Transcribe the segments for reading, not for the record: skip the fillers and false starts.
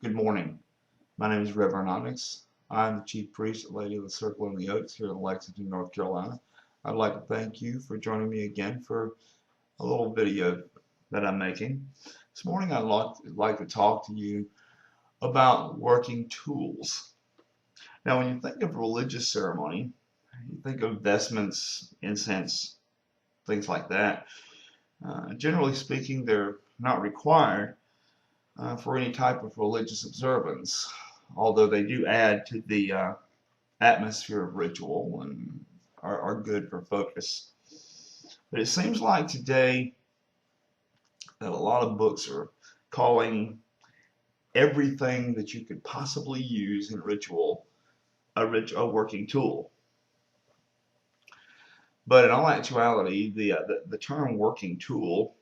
Good morning. My name is Reverend Onyx. I'm the chief priest at Lady of the Circle in the Oaks here in Lexington, North Carolina. I'd like to thank you for joining me again for a little video that I'm making. This morning I'd like to talk to you about working tools. Now, when you think of religious ceremony, you think of vestments, incense, things like that. Generally speaking, they're not required for any type of religious observance, although they do add to the atmosphere of ritual and are good for focus. But it seems like today that a lot of books are calling everything that you could possibly use in ritual a working tool. But in all actuality, the term working tool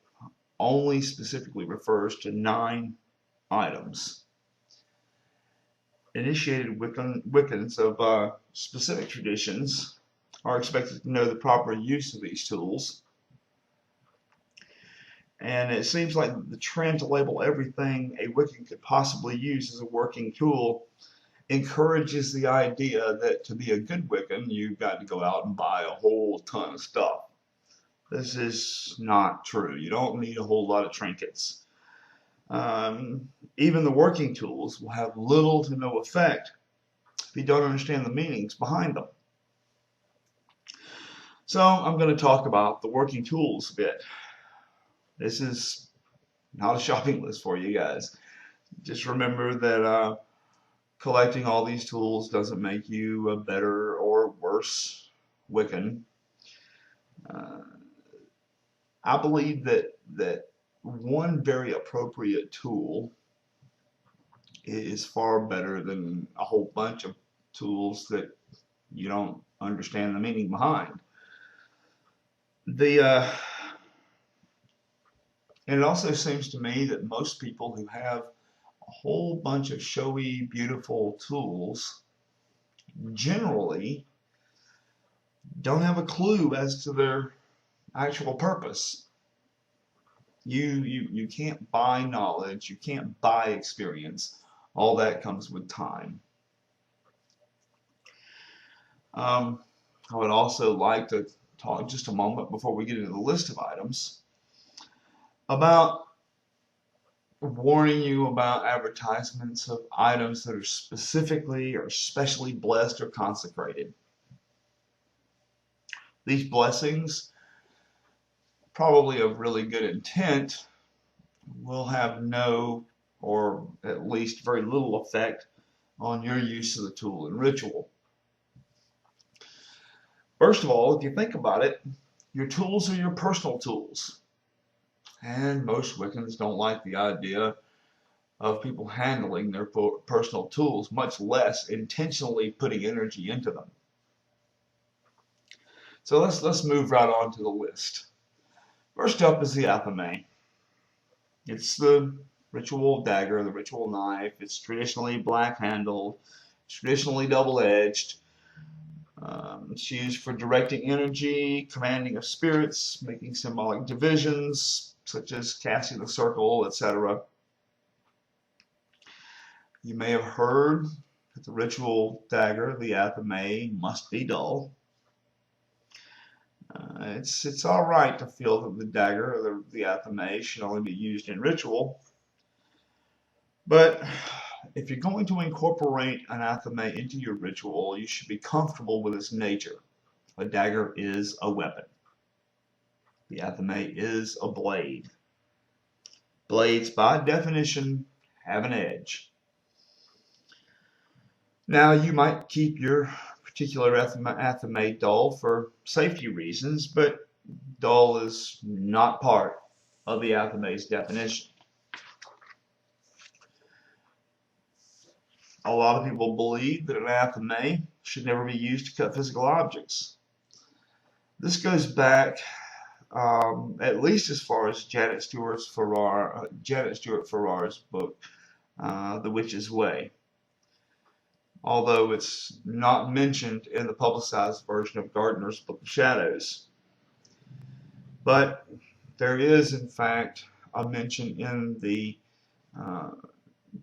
only specifically refers to 9 items. Initiated Wiccans of specific traditions are expected to know the proper use of these tools. And it seems like the trend to label everything a Wiccan could possibly use as a working tool encourages the idea that to be a good Wiccan, you've got to go out and buy a whole ton of stuff. This is not true. You don't need a whole lot of trinkets. Even the working tools will have little to no effect if you don't understand the meanings behind them. So I'm going to talk about the working tools a bit. This is not a shopping list for you guys. Just remember that collecting all these tools doesn't make you a better or worse Wiccan. I believe that one very appropriate tool is far better than a whole bunch of tools that you don't understand the meaning behind. And it also seems to me that most people who have a whole bunch of showy, beautiful tools generally don't have a clue as to their actual purpose. You can't buy knowledge, you can't buy experience. All that comes with time. I would also like to talk just a moment before we get into the list of items about warning you about advertisements of items that are specifically or specially blessed or consecrated. These blessings, probably of really good intent, will have no or at least very little effect on your use of the tool in ritual. First of all, if you think about it, your tools are your personal tools. And most Wiccans don't like the idea of people handling their personal tools, much less intentionally putting energy into them. So let's move right on to the list. First up is the athame. It's the ritual dagger, the ritual knife. It's traditionally black-handled, traditionally double-edged. It's used for directing energy, commanding of spirits, making symbolic divisions, such as casting the circle, etc. You may have heard that the ritual dagger, the athame, must be dull. It's all right to feel that the dagger or the athame should only be used in ritual, but if you're going to incorporate an athame into your ritual, you should be comfortable with its nature. A dagger is a weapon. The athame is a blade. Blades, by definition, have an edge. Now, you might keep your particular athame dull for safety reasons, but dull is not part of the athame's definition. A lot of people believe that an athame should never be used to cut physical objects. This goes back at least as far as Janet Stewart Farrar's book, The Witch's Way, although it's not mentioned in the publicized version of Gardner's Book of Shadows. But there is, in fact, a mention in the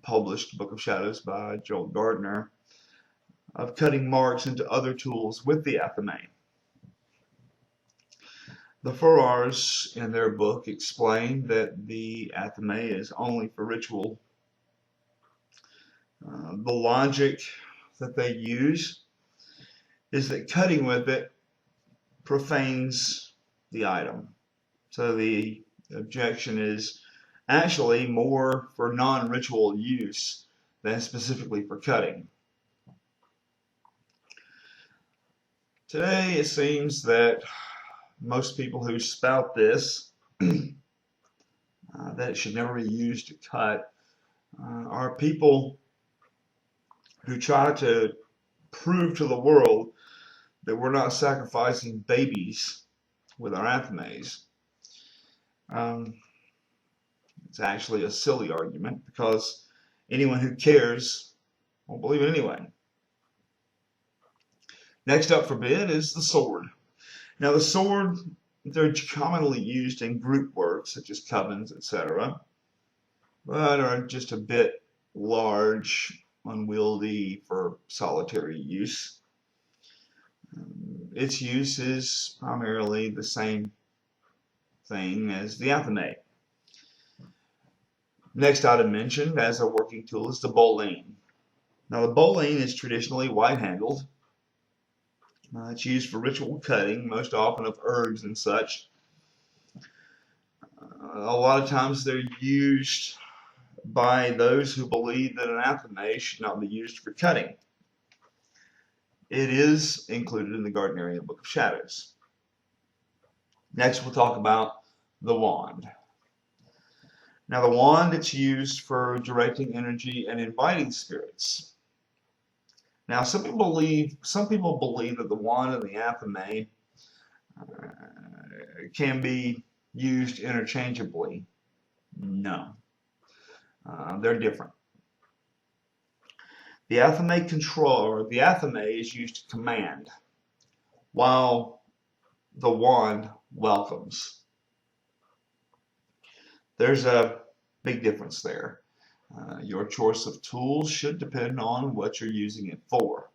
published Book of Shadows by Joel Gardner, of cutting marks into other tools with the athame. The ferrets in their book explain that the athame is only for ritual. The logic that they use is that cutting with it profanes the item. So the objection is actually more for non-ritual use than specifically for cutting. Today it seems that most people who spout this, that it should never be used to cut, are people who try to prove to the world that we're not sacrificing babies with our athames. It's actually a silly argument because anyone who cares won't believe it anyway. Next up for bid is the sword. Now the sword, they're commonly used in group work such as covens, etc., but are just a bit large, unwieldy for solitary use. Its use is primarily the same thing as the athame. Next item mentioned as a working tool is the bowline. Now the bowline is traditionally white-handled. It's used for ritual cutting, most often of herbs and such. A lot of times they're used by those who believe that an athame should not be used for cutting. It is included in the Gardnerian Book of Shadows. Next we'll talk about the wand. Now the wand, it's used for directing energy and inviting spirits. Now some people believe that the wand and the athame can be used interchangeably. No. They're different. The athame is used to command, while the wand welcomes. There's a big difference there. Your choice of tools should depend on what you're using it for,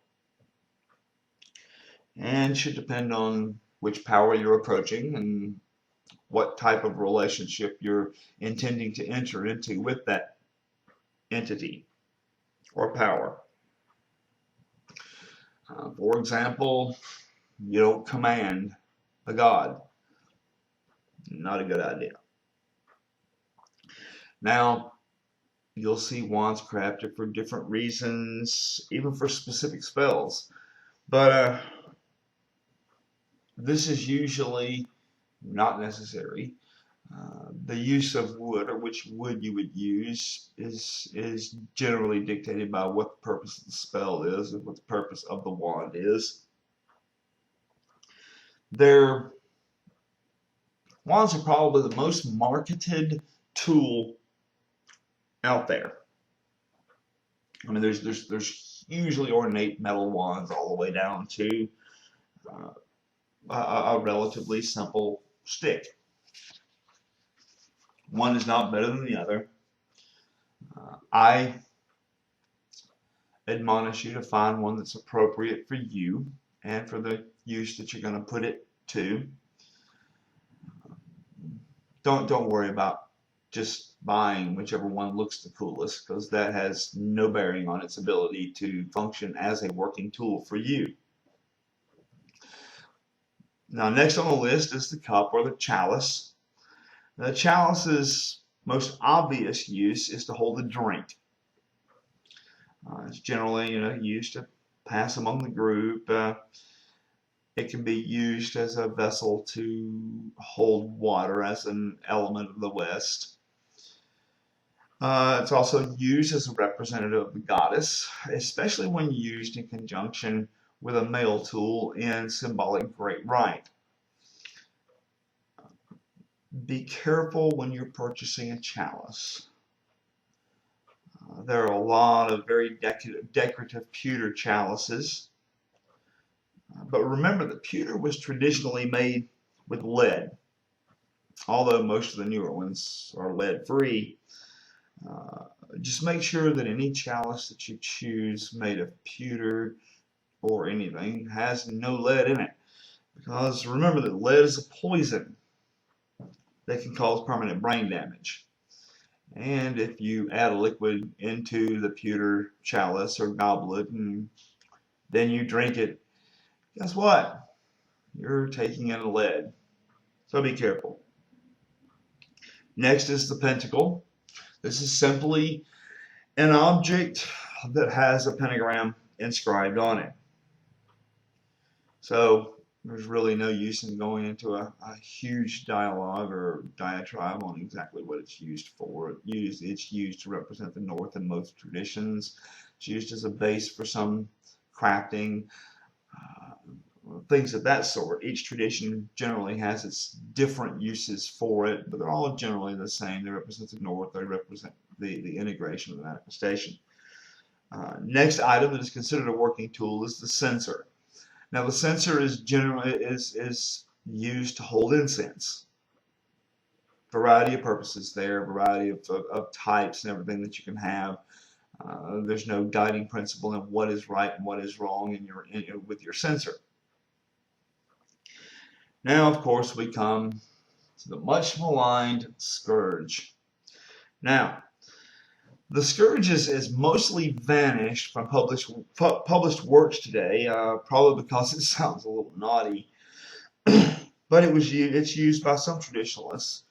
and should depend on which power you're approaching and what type of relationship you're intending to enter into with that entity or power. For example, you don't command a god. Not a good idea. Now, you'll see wands crafted for different reasons, even for specific spells. But this is usually not necessary. The use of wood, or which wood you would use, is generally dictated by what the purpose of the spell is and what the purpose of the wand is. Wands are probably the most marketed tool out there. I mean, there's hugely ornate metal wands all the way down to a relatively simple stick. One is not better than the other. I admonish you to find one that's appropriate for you and for the use that you're going to put it to. Don't worry about just buying whichever one looks the coolest, because that has no bearing on its ability to function as a working tool for you. Now, next on the list is the cup or the chalice. The chalice's most obvious use is to hold a drink. It's generally, used to pass among the group. It can be used as a vessel to hold water as an element of the West. It's also used as a representative of the goddess, especially when used in conjunction with a male tool in symbolic great rite. Be careful when you're purchasing a chalice. There are a lot of very decorative pewter chalices. But remember that pewter was traditionally made with lead. Although most of the newer ones are lead-free, Just make sure that any chalice that you choose made of pewter or anything has no lead in it. Because remember that lead is a poison that can cause permanent brain damage. And if you add a liquid into the pewter chalice or goblet and then you drink it, guess what? You're taking in lead. So be careful. Next is the pentacle. This is simply an object that has a pentagram inscribed on it. So there's really no use in going into a huge dialogue or diatribe on exactly what it's used for. It's used to represent the North in most traditions. It's used as a base for some crafting, things of that sort. Each tradition generally has its different uses for it, but they're all generally the same. They represent the North. They represent the integration of the manifestation. Next item that is considered a working tool is the censer. Now the censer is generally used to hold incense. Variety of purposes there, variety of types and everything that you can have. There's no guiding principle in what is right and what is wrong with your censer. Now, of course, we come to the much maligned scourge. Now, the scourge is mostly vanished from published works today, probably because it sounds a little naughty. But it's used by some traditionalists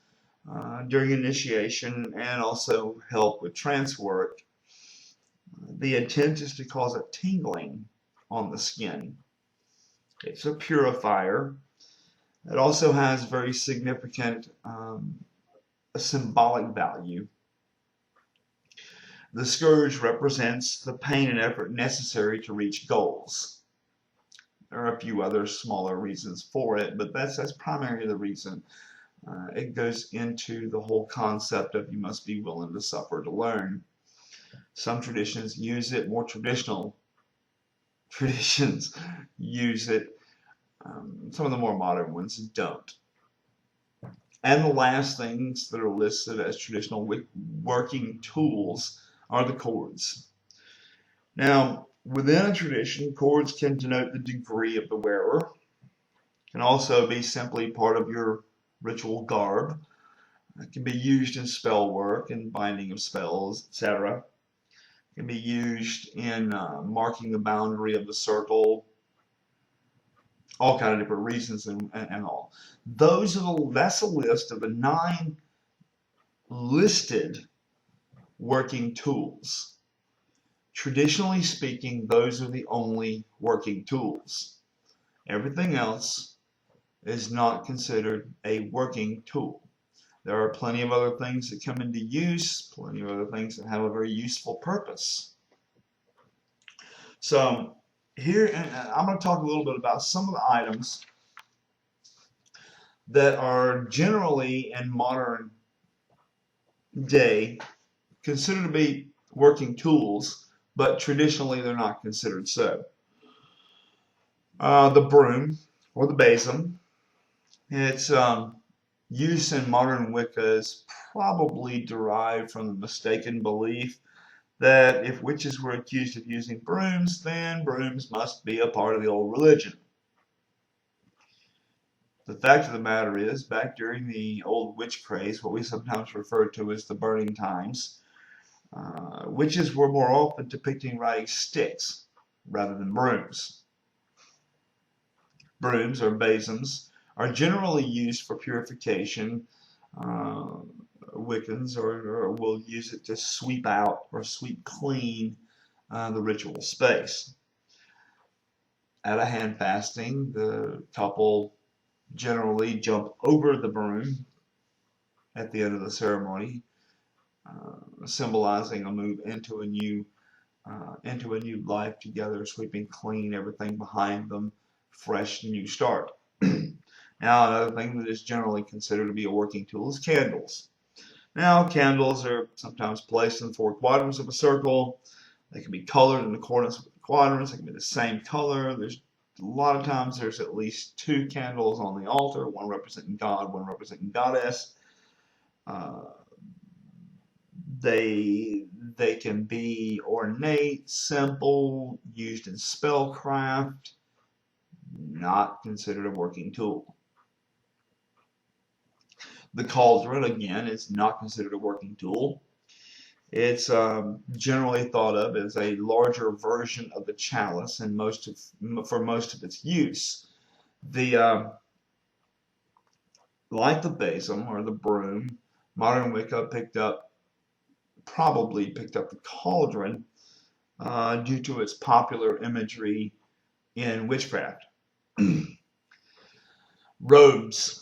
during initiation and also help with trance work. The intent is to cause a tingling on the skin. It's a purifier. It also has very significant symbolic value. The scourge represents the pain and effort necessary to reach goals. There are a few other smaller reasons for it, but that's primarily the reason. It goes into the whole concept of you must be willing to suffer to learn. Some traditions use it, more traditional traditions use it. Some of the more modern ones don't. And the last things that are listed as traditional working tools are the cords. Now, within a tradition, cords can denote the degree of the wearer. Can also be simply part of your ritual garb. It can be used in spell work and binding of spells, etc. It can be used in marking the boundary of the circle. All kind of different reasons and all. That's a list of the 9 listed working tools. Traditionally speaking, those are the only working tools. Everything else is not considered a working tool. There are plenty of other things that come into use, plenty of other things that have a very useful purpose. So here, I'm going to talk a little bit about some of the items that are generally in modern day considered to be working tools, but traditionally they're not considered so. The broom or the besom, its use in modern Wicca is probably derived from the mistaken belief that if witches were accused of using brooms, then brooms must be a part of the old religion. The fact of the matter is, back during the old witch craze, what we sometimes refer to as the burning times, witches were more often depicting riding sticks rather than brooms. Brooms or besoms are generally used for purification. Wiccans or will use it to sweep out or sweep clean the ritual space. At a hand fasting, the couple generally jump over the broom at the end of the ceremony, symbolizing a move into a new life together, sweeping clean everything behind them, fresh new start. Now, another thing that is generally considered to be a working tool is candles. Now, candles are sometimes placed in the 4 quadrants of a circle. They can be colored in accordance with the quadrants. They can be the same color. There's a lot of times there's at least 2 candles on the altar, one representing God, one representing Goddess. They can be ornate, simple, used in spellcraft, not considered a working tool. The cauldron, again, is not considered a working tool. It's generally thought of as a larger version of the chalice and for most of its use. Like the besom or the broom, modern Wicca probably picked up the cauldron due to its popular imagery in witchcraft. Robes.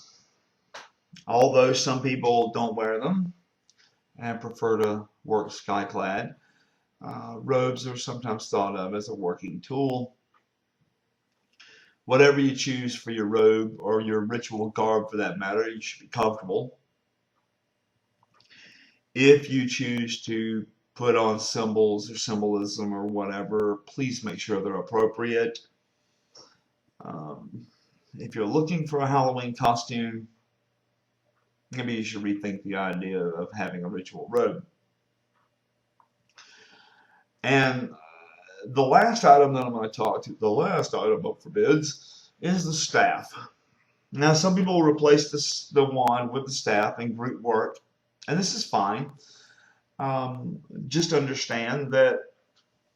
Although some people don't wear them and prefer to work skyclad, robes are sometimes thought of as a working tool. Whatever you choose for your robe or your ritual garb for that matter, you should be comfortable. If you choose to put on symbols or symbolism or whatever, please make sure they're appropriate. If you're looking for a Halloween costume, maybe you should rethink the idea of having a ritual robe. And the last item that I'm going to talk to, the last item up for bids, is the staff. Now, some people will replace the wand with the staff in group work, and this is fine. Just understand that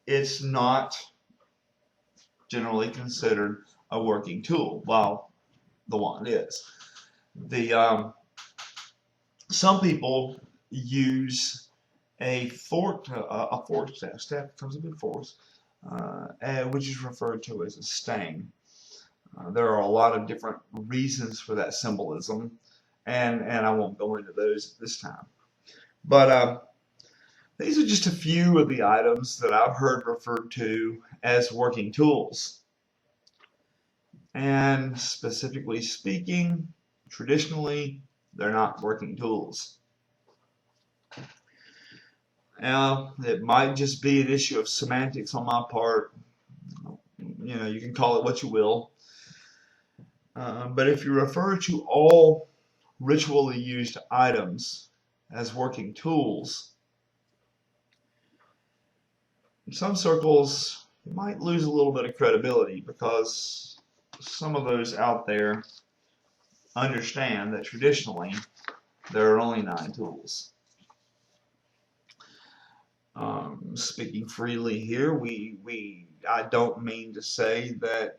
it's not generally considered a working tool, while the wand is. Some people use a fork staff. Staff comes in forks, which is referred to as a stang. There are a lot of different reasons for that symbolism, and I won't go into those at this time. But these are just a few of the items that I've heard referred to as working tools. And specifically speaking, traditionally, they're not working tools. Now, it might just be an issue of semantics on my part. You know, you can call it what you will. But if you refer to all ritually used items as working tools, in some circles, you might lose a little bit of credibility because some of those out there understand that traditionally there are only 9 tools. Speaking freely here, I don't mean to say that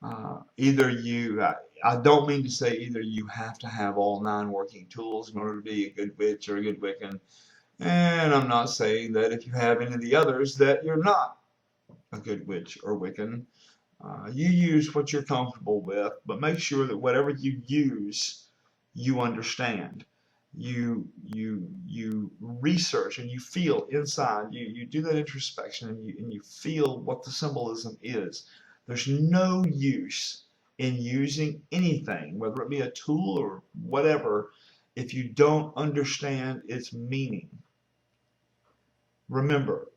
I don't mean to say either you have to have all 9 working tools in order to be a good witch or a good Wiccan, and I'm not saying that if you have any of the others that you're not a good witch or Wiccan. You use what you're comfortable with, but make sure that whatever you use, you understand. You research and you feel inside. You do that introspection and you feel what the symbolism is. There's no use in using anything, whether it be a tool or whatever, if you don't understand its meaning. Remember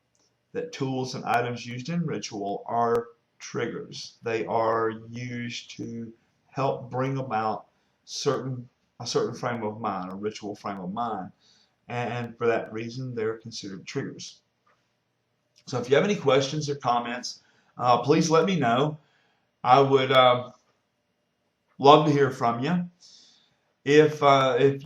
that tools and items used in ritual are triggers. They are used to help bring about a certain frame of mind, a ritual frame of mind, and for that reason they're considered triggers. So if you have any questions or comments, please let me know. I would love to hear from you. If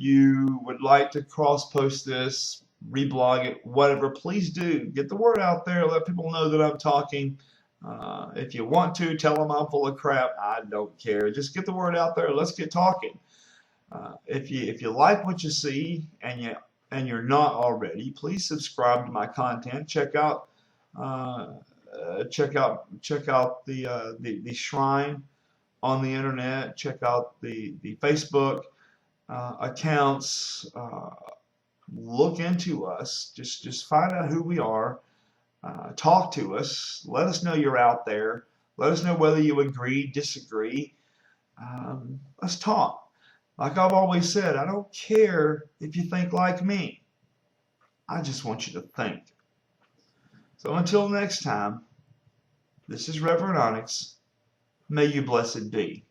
you would like to cross-post this, reblog it, whatever, please do. Get the word out there. Let people know that I'm talking. If you want to, tell them I'm full of crap. I don't care. Just get the word out there. Let's get talking. If you like what you see and you're not already, please subscribe to my content. Check out the shrine on the internet. Check out the Facebook accounts. Look into us. Just find out who we are. Talk to us. Let us know you're out there. Let us know whether you agree, disagree. Let's talk. Like I've always said, I don't care if you think like me. I just want you to think. So until next time, this is Reverend Onyx. May you blessed be.